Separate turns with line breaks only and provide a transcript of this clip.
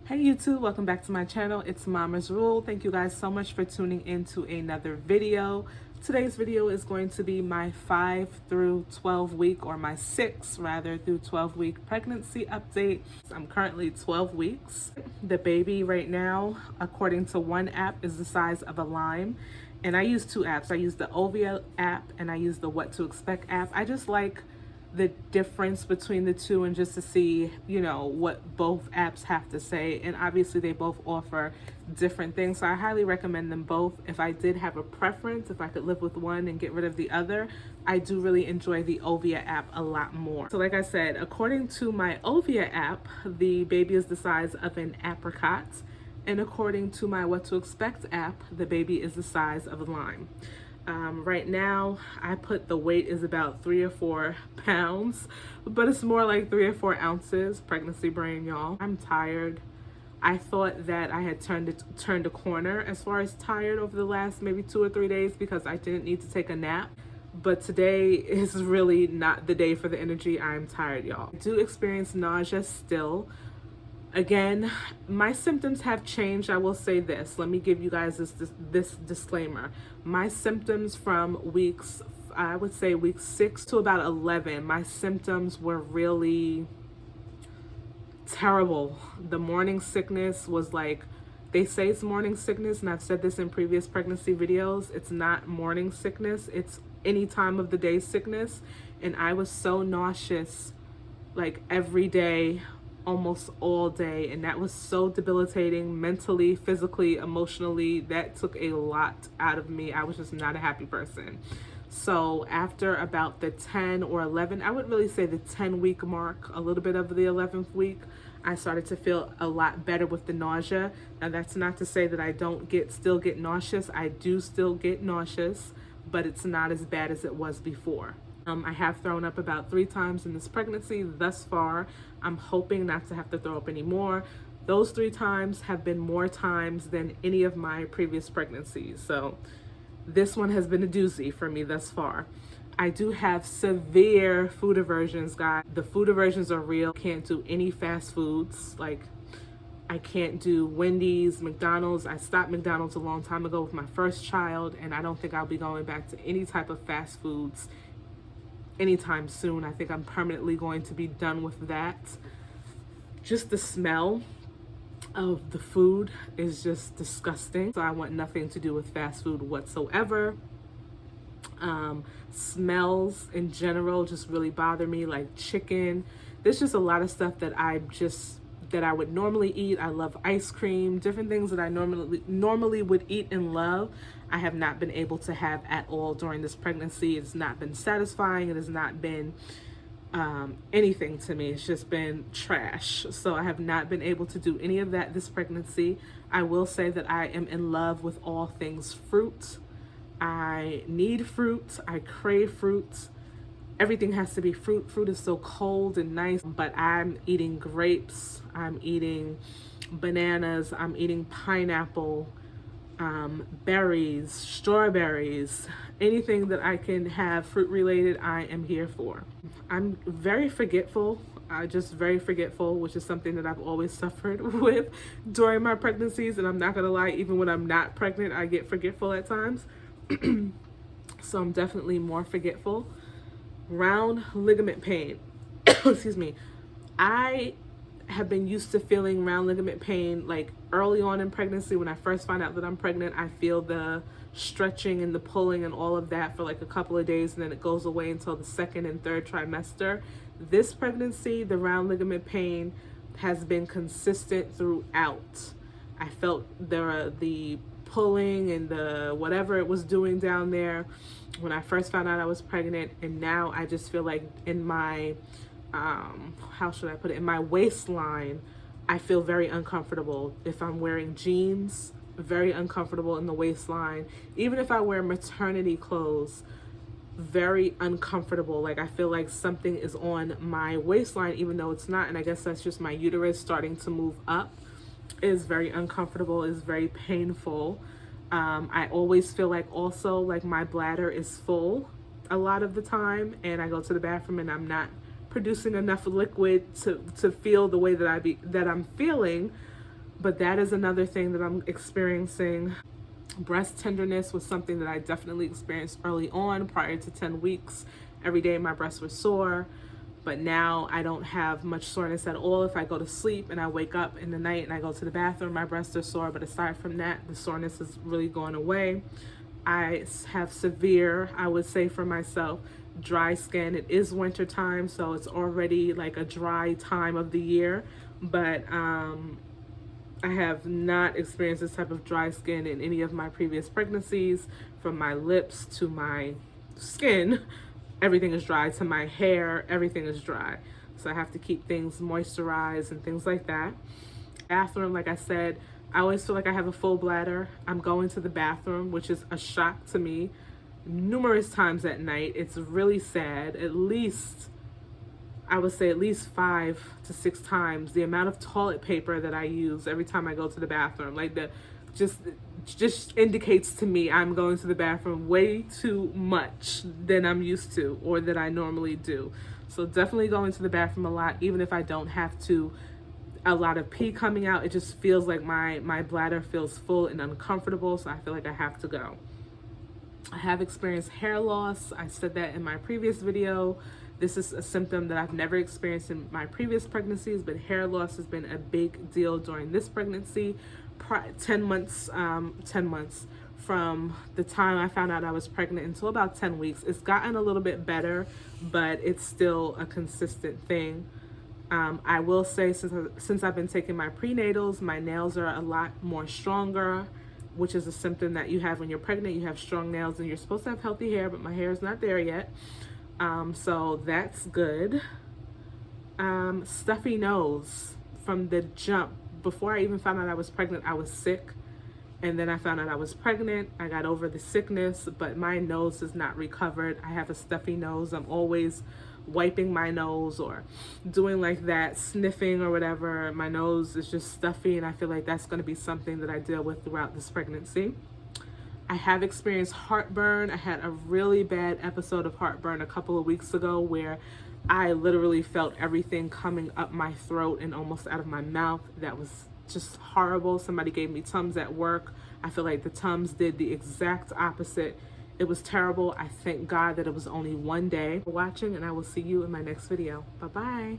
Hey YouTube, welcome back to my channel. It's Mama's Rule. Thank you guys so much for tuning in to another video. Today's video is going to be my 5 through 12 week, or my 6 rather, through 12 week pregnancy update. I'm currently 12 weeks. The baby right now, according to one app, is the size of a lime. And I use two apps. I use the Ovia app and I use the What to Expect app. I just like the difference between the two and just to see, what both apps have to say. And obviously they both offer different things. So I highly recommend them both. If I did have a preference, if I could live with one and get rid of the other, I do really enjoy the Ovia app a lot more. So like I said, according to my Ovia app, the baby is the size of an apricot. And according to my What to Expect app, the baby is the size of a lime. Right now, I put the weight is about 3 or 4 pounds, but it's more like 3 or 4 ounces. Pregnancy brain, y'all. I'm tired. I thought that I had turned a corner as far as tired over the last maybe 2 or 3 days because I didn't need to take a nap. But today is really not the day for the energy. I'm tired, y'all. I do experience nausea still. Again, my symptoms have changed. I will say this. Let me give you guys this disclaimer. My symptoms from I would say week 6 to about 11, my symptoms were really terrible. The morning sickness was like, they say it's morning sickness, and I've said this in previous pregnancy videos. It's not morning sickness. It's any time of the day sickness. And I was so nauseous like every day, almost all day, and that was so debilitating mentally, physically, emotionally. That took a lot out of me. I was just not a happy person. So after about the 10 or 11, I would really say the 10-week mark, a little bit of the 11th week, I started to feel a lot better with the nausea. Now that's not to say that I don't still get nauseous. I do still get nauseous, but it's not as bad as it was before. I have thrown up about 3 times in this pregnancy thus far. I'm hoping not to have to throw up anymore. Those 3 times have been more times than any of my previous pregnancies. So this one has been a doozy for me thus far. I do have severe food aversions, guys. The food aversions are real. Can't do any fast foods. Like, I can't do Wendy's, McDonald's. I stopped McDonald's a long time ago with my first child, and I don't think I'll be going back to any type of fast foods anytime soon. I think I'm permanently going to be done with that. Just the smell of the food is just disgusting. So I want nothing to do with fast food whatsoever. Smells in general just really bother me, like chicken. There's just a lot of stuff that I would normally eat. I love ice cream, different things that I normally would eat and love. I have not been able to have at all during this pregnancy. It's not been satisfying. It has not been anything to me. It's just been trash. So I have not been able to do any of that this pregnancy. I will say that I am in love with all things fruit. I need fruit. I crave fruit. Everything has to be fruit. Fruit is so cold and nice, but I'm eating grapes. I'm eating bananas. I'm eating pineapple, berries, strawberries, anything that I can have fruit related, I am here for. I'm very forgetful. Just very forgetful, which is something that I've always suffered with during my pregnancies. And I'm not gonna lie, even when I'm not pregnant, I get forgetful at times. So I'm definitely more forgetful. Round ligament pain. Excuse me. I have been used to feeling round ligament pain like early on in pregnancy. When I first find out that I'm pregnant, I feel the stretching and the pulling and all of that for like a couple of days, and then it goes away until the 2nd and 3rd trimester. This pregnancy, the round ligament pain has been consistent throughout. I felt the pulling and the whatever it was doing down there when I first found out I was pregnant, and now I just feel like in my how should I put it, in my waistline, I feel very uncomfortable. If I'm wearing jeans, very uncomfortable in the waistline. Even if I wear maternity clothes, very uncomfortable. Like I feel like something is on my waistline even though it's not, and I guess that's just my uterus starting to move up. It is very uncomfortable, is very painful. I always feel like also like my bladder is full a lot of the time, and I go to the bathroom and I'm not producing enough liquid to feel the way that I'm feeling. But that is another thing that I'm experiencing. Breast tenderness was something that I definitely experienced early on, prior to 10 weeks. Every day my breasts were sore, but now I don't have much soreness at all. If I go to sleep and I wake up in the night and I go to the bathroom, my breasts are sore, but aside from that, the soreness is really gone away. I have severe, I would say for myself, dry skin. It is winter time, so it's already like a dry time of the year, but I have not experienced this type of dry skin in any of my previous pregnancies. From my lips to my skin, everything is dry. To my hair, everything is dry. So I have to keep things moisturized and things like that. Bathroom, like I said, I always feel like I have a full bladder. I'm going to the bathroom, which is a shock to me, numerous times at night. It's really sad. I would say at least 5 to 6 times the amount of toilet paper that I use every time I go to the bathroom. Like that just indicates to me I'm going to the bathroom way too much than I'm used to or that I normally do. So definitely going to the bathroom a lot, even if I don't have to. A lot of pee coming out. It just feels like my bladder feels full and uncomfortable, so I feel like I have to go. I have experienced hair loss. I said that in my previous video. This is a symptom that I've never experienced in my previous pregnancies, but hair loss has been a big deal during this pregnancy. 10 months from the time I found out I was pregnant until about 10 weeks. It's gotten a little bit better, but it's still a consistent thing. I will say since I've been taking my prenatals, my nails are a lot more stronger, which is a symptom that you have when you're pregnant. You have strong nails and you're supposed to have healthy hair, but my hair is not there yet. So that's good. Stuffy nose from the jump. Before I even found out I was pregnant, I was sick. And then I found out I was pregnant. I got over the sickness, but my nose is not recovered. I have a stuffy nose. I'm always wiping my nose or doing like that, sniffing or whatever. My nose is just stuffy, and I feel like that's going to be something that I deal with throughout this pregnancy. I have experienced heartburn. I had a really bad episode of heartburn a couple of weeks ago where I literally felt everything coming up my throat and almost out of my mouth. That was just horrible. Somebody gave me Tums at work. I feel like the Tums did the exact opposite. It was terrible. I thank God that it was only one day. For watching, and I will see you in my next video. Bye-bye.